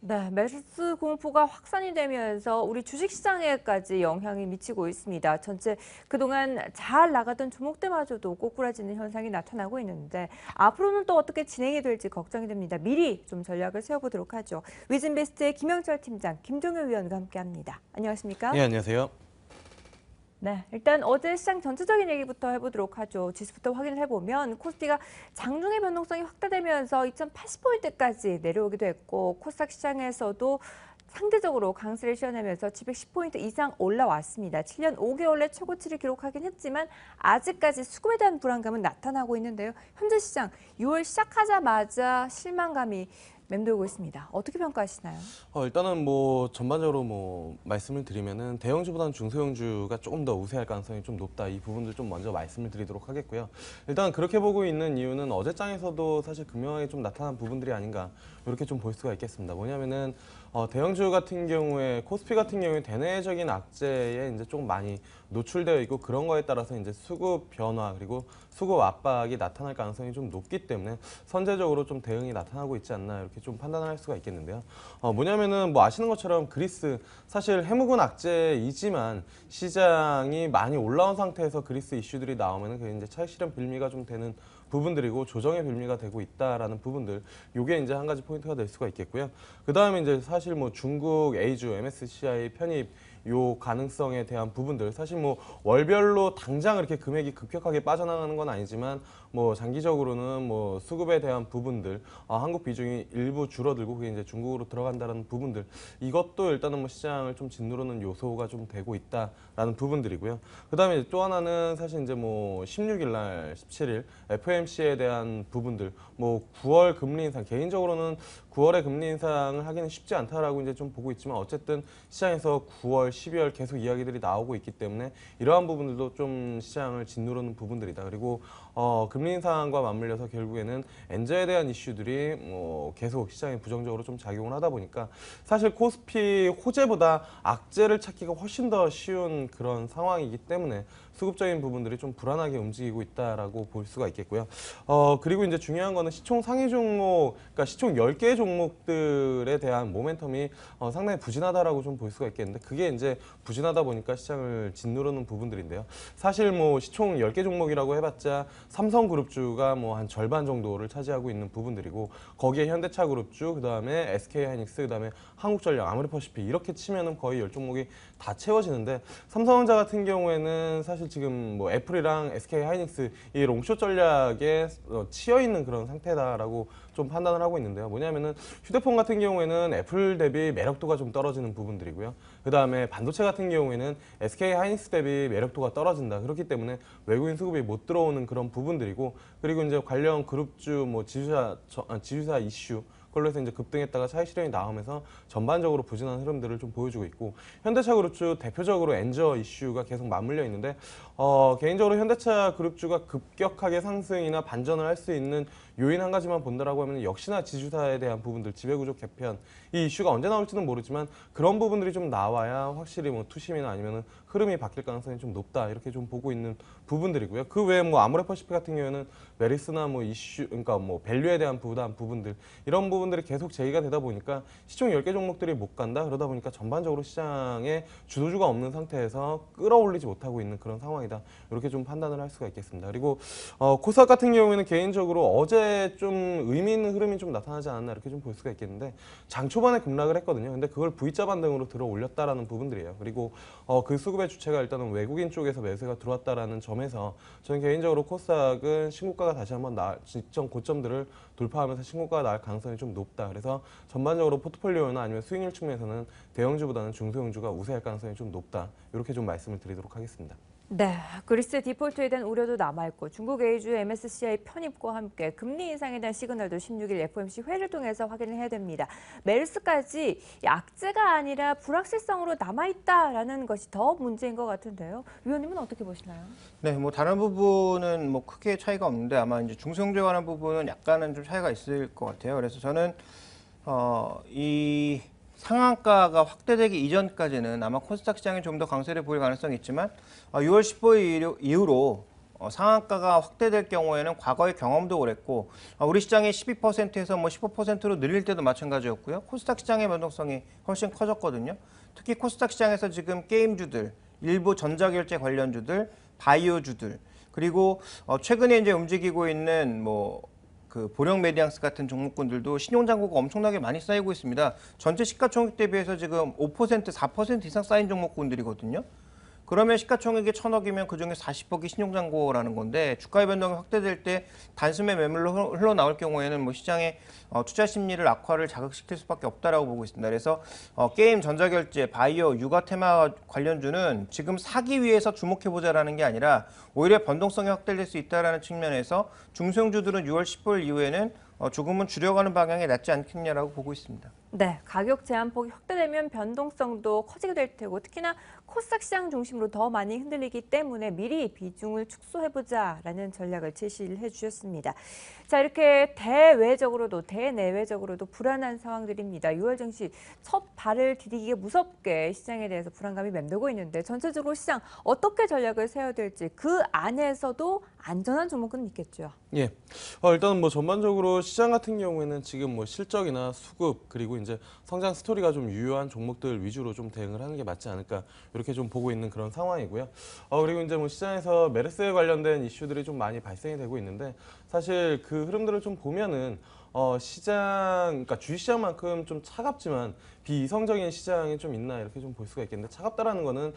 네, 메르스 공포가 확산이 되면서 우리 주식시장에까지 영향이 미치고 있습니다. 전체 그동안 잘 나가던 종목들마저도 꼬꾸라지는 현상이 나타나고 있는데 앞으로는 또 어떻게 진행이 될지 걱정이 됩니다. 미리 좀 전략을 세워보도록 하죠. 위즈인베스트의 김영철 팀장, 김종효 위원과 함께합니다. 안녕하십니까? 예, 안녕하세요. 네, 일단 어제 시장 전체적인 얘기부터 해보도록 하죠. 지수부터 확인을 해보면 코스피가 장중의 변동성이 확대되면서 2,080포인트까지 내려오기도 했고 코스닥 시장에서도 상대적으로 강세를 시현하면서 710포인트 이상 올라왔습니다. 7년 5개월 내 최고치를 기록하긴 했지만 아직까지 수급에 대한 불안감은 나타나고 있는데요. 현재 시장 6월 시작하자마자 실망감이 맴돌고 있습니다. 어떻게 평가하시나요? 일단은 뭐 전반적으로 뭐 말씀을 드리면은 대형주보다는 중소형주가 조금 더 우세할 가능성이 좀 높다. 이 부분들 좀 먼저 말씀을 드리도록 하겠고요. 일단 그렇게 보고 있는 이유는 어제장에서도 사실 극명하게 좀 나타난 부분들이 아닌가 이렇게 좀 볼 수가 있겠습니다. 뭐냐면은 대형주 같은 경우에 코스피 같은 경우에 대내적인 악재에 이제 좀 많이 노출되어 있고 그런 거에 따라서 이제 수급 변화 그리고 수급 압박이 나타날 가능성이 좀 높기 때문에 선제적으로 좀 대응이 나타나고 있지 않나 이렇게 좀 판단할 수가 있겠는데요. 뭐냐면은 뭐 아시는 것처럼 그리스 사실 해묵은 악재이지만 시장이 많이 올라온 상태에서 그리스 이슈들이 나오면은 그게 이제 차익 실현 빌미가 좀 되는 부분들이고 조정의 빌미가 되고 있다라는 부분들 요게 이제 한 가지 포인트가 될 수가 있겠고요. 그다음에 이제 사실 뭐 중국 A주 MSCI 편입 요 가능성에 대한 부분들 사실 뭐 월별로 당장 이렇게 금액이 급격하게 빠져나가는 건 아니지만 뭐 장기적으로는 뭐 수급에 대한 부분들 한국 비중이 일부 줄어들고 그게 이제 중국으로 들어간다는 부분들 이것도 일단은 뭐 시장을 좀 짓누르는 요소가 좀 되고 있다라는 부분들이고요. 그다음에 또 하나는 사실 이제 뭐 16일 날 17일 FOMC에 대한 부분들 뭐 9월 금리 인상 개인적으로는 9월에 금리 인상을 하기는 쉽지 않다라고 이제 좀 보고 있지만 어쨌든 시장에서 9월, 12월 계속 이야기들이 나오고 있기 때문에 이러한 부분들도 좀 시장을 짓누르는 부분들이다. 그리고 금리 인상과 맞물려서 결국에는 엔저에 대한 이슈들이 계속 시장에 부정적으로 좀 작용을 하다 보니까 사실 코스피 호재보다 악재를 찾기가 훨씬 더 쉬운 그런 상황이기 때문에 수급적인 부분들이 좀 불안하게 움직이고 있다라고 볼 수가 있겠고요. 그리고 이제 중요한 거는 시총 상위 종목, 그러니까 시총 10개 종목들에 대한 모멘텀이 상당히 부진하다라고 좀 볼 수가 있겠는데 그게 이제 부진하다 보니까 시장을 짓누르는 부분들인데요. 사실 뭐 시총 10개 종목이라고 해봤자 삼성그룹주가 뭐 한 절반 정도를 차지하고 있는 부분들이고 거기에 현대차그룹주, 그다음에 SK하이닉스, 그다음에 한국전력, 아모레퍼시픽 이렇게 치면은 거의 10종목이 다 채워지는데 삼성전자 같은 경우에는 사실 지금 뭐 애플이랑 SK하이닉스 이 롱숏 전략에 치여 있는 그런 상태다라고 좀 판단을 하고 있는데요. 뭐냐면은 휴대폰 같은 경우에는 애플 대비 매력도가 좀 떨어지는 부분들이고요. 그다음에 반도체 같은 경우에는 SK하이닉스 대비 매력도가 떨어진다. 그렇기 때문에 외국인 수급이 못 들어오는 그런 부분들이고 그리고 이제 관련 그룹주 뭐 지주사 이슈 그걸로 해서 이제 급등했다가 차익 실현이 나오면서 전반적으로 부진한 흐름들을 좀 보여주고 있고 현대차 그룹주 대표적으로 엔저 이슈가 계속 맞물려 있는데 개인적으로 현대차 그룹주가 급격하게 상승이나 반전을 할 수 있는 요인 한 가지만 본다라고 하면 역시나 지주사에 대한 부분들 지배구조 개편 이 이슈가 언제 나올지는 모르지만 그런 부분들이 좀 나와야 확실히 뭐 투심이나 아니면은 흐름이 바뀔 가능성이 좀 높다 이렇게 좀 보고 있는 부분들이고요. 그 외에 뭐 아모레퍼시픽 같은 경우에는 메리스나 뭐 이슈 그러니까 뭐 밸류에 대한 부분들 이런 부분들이 계속 제기가 되다 보니까 시총 10개 종목들이 못 간다 그러다 보니까 전반적으로 시장에 주도주가 없는 상태에서 끌어올리지 못하고 있는 그런 상황이다 이렇게 좀 판단을 할 수가 있겠습니다. 그리고 코스닥 같은 경우에는 개인적으로 어제 좀 의미 있는 흐름이 좀 나타나지 않았나 이렇게 좀 볼 수가 있겠는데 장 초반에 급락을 했거든요. 근데 그걸 V자 반등으로 들어 올렸다라는 부분들이에요. 그리고 그 수급의 주체가 일단은 외국인 쪽에서 매수가 들어왔다라는 점에서 저는 개인적으로 코스닥은 신고가가 다시 한번 직전 고점들을 돌파하면서 신고가가 나올 가능성이 좀 높다. 그래서 전반적으로 포트폴리오나 아니면 수익률 측면에서는 대형주보다는 중소형주가 우세할 가능성이 좀 높다. 이렇게 좀 말씀을 드리도록 하겠습니다. 네, 그리스 디폴트에 대한 우려도 남아있고 중국 A주 MSCI 편입과 함께 금리 인상에 대한 시그널도 16일 FOMC 회의를 통해서 확인을 해야 됩니다. 메르스까지 악재가 아니라 불확실성으로 남아있다라는 것이 더 문제인 것 같은데요. 위원님은 어떻게 보시나요? 네, 뭐 다른 부분은 뭐 크게 차이가 없는데 아마 이제 중소형주에 관한 부분은 약간은 좀 차이가 있을 것 같아요. 그래서 저는 이 상한가가 확대되기 이전까지는 아마 코스닥 시장이 좀 더 강세를 보일 가능성이 있지만 6월 15일 이후로 상한가가 확대될 경우에는 과거의 경험도 그랬고 우리 시장이 12%에서 뭐 15%로 늘릴 때도 마찬가지였고요. 코스닥 시장의 변동성이 훨씬 커졌거든요. 특히 코스닥 시장에서 지금 게임주들, 일부 전자결제 관련주들, 바이오주들 그리고 최근에 이제 움직이고 있는 뭐 그 보령 메디앙스 같은 종목군들도 신용잔고가 엄청나게 많이 쌓이고 있습니다. 전체 시가총액 대비해서 지금 5%, 4% 이상 쌓인 종목군들이거든요. 그러면 시가총액이 1,000억이면 그중에 40억이 신용잔고라는 건데 주가의 변동이 확대될 때 단숨에 매물로 흘러나올 경우에는 뭐 시장의 투자 심리를 악화를 자극시킬 수밖에 없다라고 보고 있습니다. 그래서 게임, 전자결제, 바이오, 육아 테마 관련주는 지금 사기 위해서 주목해보자라는 게 아니라 오히려 변동성이 확대될 수 있다는 측면에서 중소형주들은 6월 15일 이후에는 조금은 줄여가는 방향이 낫지 않겠냐라고 보고 있습니다. 네, 가격 제한폭이 확대되면 변동성도 커지게 될 테고 특히나 코스닥 시장 중심으로 더 많이 흔들리기 때문에 미리 비중을 축소해보자라는 전략을 제시를 해주셨습니다. 자, 이렇게 대외적으로도 대내외적으로도 불안한 상황들입니다. 6월 증시 첫 발을 디디기에 무섭게 시장에 대해서 불안감이 맴돌고 있는데 전체적으로 시장 어떻게 전략을 세워야 될지 그 안에서도 안전한 종목은 있겠죠. 예. 일단 뭐 전반적으로 시장 같은 경우에는 지금 뭐 실적이나 수급 그리고 이제 성장 스토리가 좀 유효한 종목들 위주로 좀 대응을 하는 게 맞지 않을까 이렇게 좀 보고 있는 그런 상황이고요. 그리고 이제 뭐 시장에서 메르스에 관련된 이슈들이 좀 많이 발생이 되고 있는데 사실 그 흐름들을 좀 보면은 그러니까 주식시장만큼 좀 차갑지만 비이성적인 시장이 좀 있나 이렇게 좀 볼 수가 있겠는데 차갑다라는 거는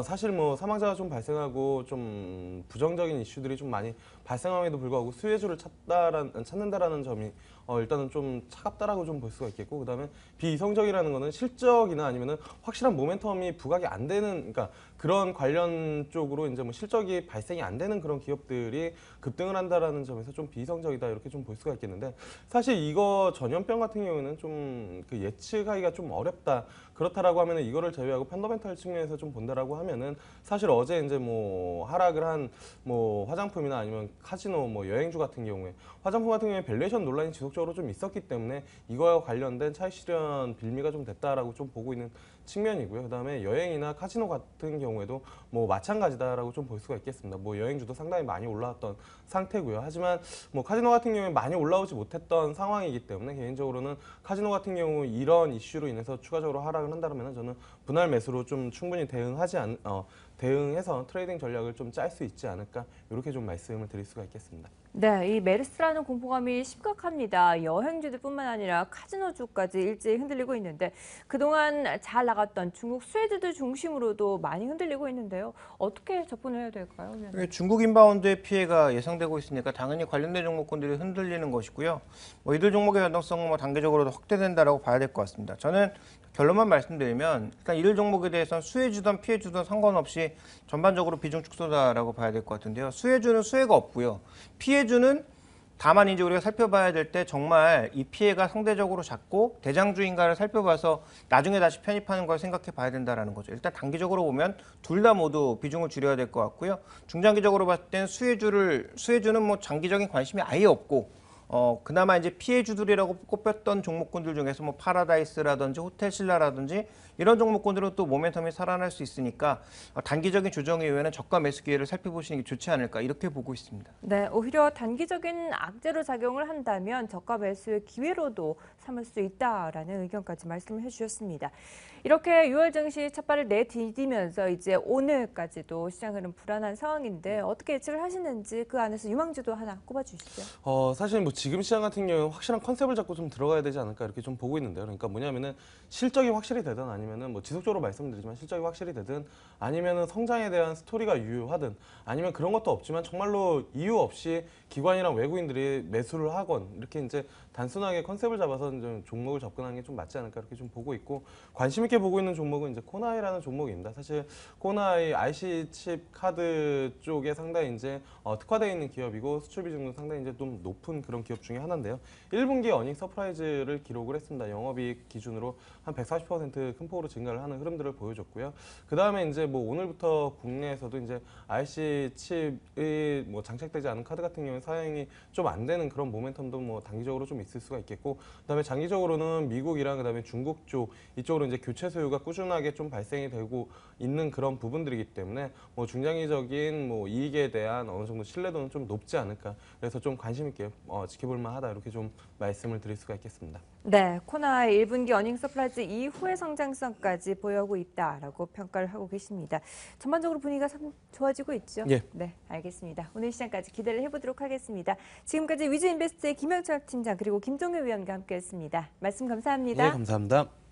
사실 뭐 사망자가 좀 발생하고 좀 부정적인 이슈들이 좀 많이 발생함에도 불구하고 수혜주를 찾는다라는 점이 일단은 좀 차갑다라고 좀 볼 수가 있겠고 그다음에 비이성적이라는 거는 실적이나 아니면은 확실한 모멘텀이 부각이 안 되는 그러니까 그런 관련 쪽으로 이제 뭐 실적이 발생이 안 되는 그런 기업들이 급등을 한다라는 점에서 좀 비이성적이다 이렇게 좀 볼 수가 있겠는데 사실 이거 전염병 같은 경우에는 좀 그 예측하기가 좀 어렵다. 그렇다라고 하면은 이거를 제외하고 펀더멘탈 측면에서 좀 본다라고 하면은 사실 어제 이제 뭐 하락을 한 뭐 화장품이나 아니면 카지노 뭐 여행주 같은 경우에 화장품 같은 경우에 밸류에이션 논란이 지속적으로 좀 있었기 때문에 이거와 관련된 차익 실현 빌미가 좀 됐다라고 좀 보고 있는 측면이고요. 그다음에 여행이나 카지노 같은 경우에도 뭐 마찬가지다라고 좀 볼 수가 있겠습니다. 뭐 여행주도 상당히 많이 올라왔던 상태고요. 하지만 뭐 카지노 같은 경우에 많이 올라오지 못했던 상황이기 때문에 개인적으로는 카지노 같은 경우 이런 이슈로 인해서 추가적으로 하락을 한다면 저는 분할 매수로 좀 충분히 대응해서 트레이딩 전략을 좀 짤 수 있지 않을까 이렇게 좀 말씀을 드릴 수가 있겠습니다. 네, 이 메르스라는 공포감이 심각합니다. 여행주들뿐만 아니라 카지노주까지 일제히 흔들리고 있는데 그동안 잘 나갔던 중국 수혜주들 중심으로도 많이 흔들리고 있는데요. 어떻게 접근을 해야 될까요? 중국 인바운드의 피해가 예상되고 있으니까 당연히 관련된 종목군들이 흔들리는 것이고요. 뭐 이들 종목의 변동성은 뭐 단계적으로도 확대된다라고 봐야 될 것 같습니다. 저는 결론만 말씀드리면 일단 이들 종목에 대해서는 수혜주든 피해주든 상관없이 전반적으로 비중 축소다라고 봐야 될 것 같은데요. 수혜주는 수혜가 없고요. 피해주는 다만 이제 우리가 살펴봐야 될 때 정말 이 피해가 상대적으로 작고 대장주인가를 살펴봐서 나중에 다시 편입하는 걸 생각해 봐야 된다는 거죠. 일단 단기적으로 보면 둘 다 모두 비중을 줄여야 될 것 같고요. 중장기적으로 봤을 땐 수혜주는 뭐 장기적인 관심이 아예 없고 그나마 이제 피해주들이라고 꼽혔던 종목군들 중에서 뭐 파라다이스라든지 호텔신라라든지 이런 종목군들은 또 모멘텀이 살아날 수 있으니까 단기적인 조정 이후에는 저가 매수 기회를 살펴보시는 게 좋지 않을까 이렇게 보고 있습니다. 네, 오히려 단기적인 악재로 작용을 한다면 저가 매수의 기회로도 삼을 수 있다라는 의견까지 말씀을 해주셨습니다. 이렇게 6월 증시 첫 발을 내디디면서 이제 오늘까지도 시장은 불안한 상황인데 어떻게 예측을 하시는지 그 안에서 유망주도 하나 꼽아주시죠. 사실 뭐 지금 시장 같은 경우는 확실한 컨셉을 잡고 좀 들어가야 되지 않을까 이렇게 좀 보고 있는데요. 그러니까 뭐냐면은 실적이 확실히 되든 아니면은 뭐 지속적으로 말씀드리지만 실적이 확실히 되든 아니면은 성장에 대한 스토리가 유효하든 아니면 그런 것도 없지만 정말로 이유 없이 기관이랑 외국인들이 매수를 하건 이렇게 이제 단순하게 컨셉을 잡아서 좀 종목을 접근하는 게 좀 맞지 않을까 이렇게 좀 보고 있고 관심 있게 보고 있는 종목은 이제 코나이라는 종목입니다. 사실 코나이 IC 칩 카드 쪽에 상당히 이제 특화되어 있는 기업이고 수출 비중도 상당히 이제 좀 높은 그런 기업 중에 하나인데요. 1분기 어닝 서프라이즈를 기록을 했습니다. 영업이익 기준으로 한 140% 큰 폭으로 증가를 하는 흐름들을 보여줬고요. 그 다음에 이제 뭐 오늘부터 국내에서도 이제 IC 칩이 뭐 장착되지 않은 카드 같은 경우에 사용이 좀 안 되는 그런 모멘텀도 뭐 단기적으로 좀 있을 수가 있겠고, 그다음에 장기적으로는 미국이랑 그다음에 중국 쪽 이쪽으로 이제 교체 수요가 꾸준하게 좀 발생이 되고 있는 그런 부분들이기 때문에 뭐 중장기적인 뭐 이익에 대한 어느 정도 신뢰도는 좀 높지 않을까. 그래서 좀 관심 있게 지켜볼 만하다 이렇게 좀 말씀을 드릴 수가 있겠습니다. 네, 코나의 1분기 어닝 서프라이즈 이후의 성장성까지 보여오고 있다라고 평가를 하고 계십니다. 전반적으로 분위기가 참 좋아지고 있죠? 예. 네, 알겠습니다. 오늘 시장까지 기대를 해보도록 하겠습니다. 지금까지 위즈인베스트의 김영철 팀장 그리고 김종효 위원과 함께했습니다. 말씀 감사합니다. 네, 감사합니다.